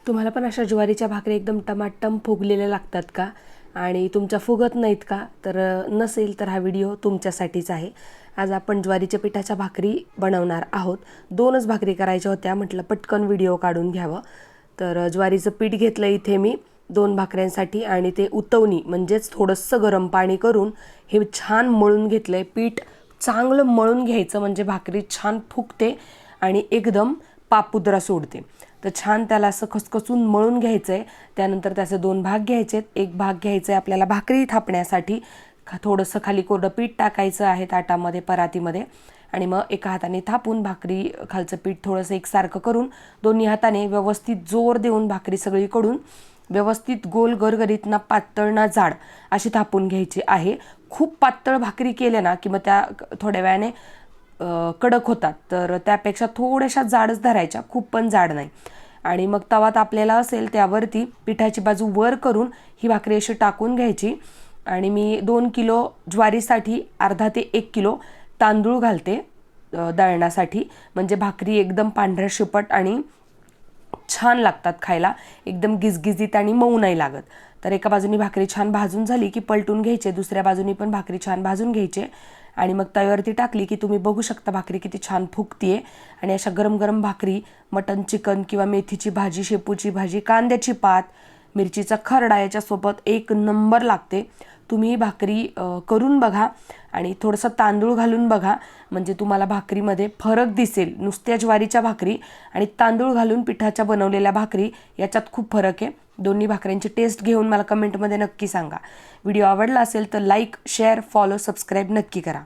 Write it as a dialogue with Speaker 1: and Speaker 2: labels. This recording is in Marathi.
Speaker 1: तुम्हाला पण अशा ज्वारीच्या भाकरी एकदम टमाटम फुगलेल्या लागतात का आणि तुमच्या फुगत नाहीत का? तर नसेल तर हा व्हिडिओ तुमच्यासाठीच आहे. आज आपण ज्वारीच्या पिठाच्या भाकरी बनवणार आहोत. 2च भाकरी करायच्या होत्या, म्हटलं पटकन व्हिडिओ काढून घ्यावं. तर ज्वारीचं पीठ घेतलं इथे मी 2 भाकऱ्यांसाठी आणि ते उतवणी म्हणजेच थोडंसं गरम पाणी करून हे छान मळून घेतलंय. पीठ चांगलं मळून घ्यायचं म्हणजे भाकरी छान फुगते आणि एकदम पापुद्रा सोडते. तर छान त्याला असं खसखसून मळून घ्यायचं आहे. त्यानंतर त्याचे 2 भाग घ्यायचे आहेत. एक भाग घ्यायचा आहे आपल्याला भाकरी थापण्यासाठी. थोडंसं खाली कोरडं पीठ टाकायचं आहे ताटामध्ये, परातीमध्ये आणि मग एका हाताने थापून भाकरी खालचं पीठ थोडंसं एकसारखं करून दोन्ही हाताने व्यवस्थित जोर देऊन भाकरी सगळीकडून व्यवस्थित गोल गरगरीत, ना पातळ ना जाड अशी थापून घ्यायची आहे. खूप पातळ भाकरी केल्या ना की मग त्या थोड्या वेळाने कडक होतात, तर त्यापेक्षा थोड्याशा जाडच धरायच्या, खूप पण जाड नाही. आणि मग तवा तापलेला असेल त्यावरती पिठाची बाजू वर करून ही भाकरी अशी टाकून घ्यायची. आणि मी 2 किलो ज्वारीसाठी अर्धा ते 1 किलो तांदूळ घालते दळण्यासाठी, म्हणजे भाकरी एकदम पांढऱ्या शिपट आणि छान लागतात खायला, एकदम गिजगिजीत आणि मऊ नाही लागत. तर एका बाजूनी भाकरी छान भाजून झाली की पलटून घ्यायचे, दुसऱ्या बाजूनी पण भाकरी छान भाजून घ्यायचे आणि मग तव्यावरती टाकली की तुम्ही बघू शकता भाकरी किती छान फुगतीये. आणि अशा गरम गरम भाकरी मटन, चिकन किंवा मेथीची भाजी, शेपूची भाजी, कांद्याची पात, मिरचीचा खरडा याच्यासोबत एक नंबर लागते. तुम्ही भाकरी करून बघा आणि थोडंसं तांदूळ घालून बघा, म्हणजे तुम्हाला भाकरीमध्ये फरक दिसेल. नुसत्या ज्वारीच्या भाकरी आणि तांदूळ घालून पिठाच्या बनवलेल्या भाकरी याच्यात खूप फरक आहे. दोन्ही भाकऱ्यांची टेस्ट घेऊन मला कमेंटमध्ये नक्की सांगा. व्हिडिओ आवडला असेल तर लाईक, शेअर, फॉलो, सबस्क्राईब नक्की करा.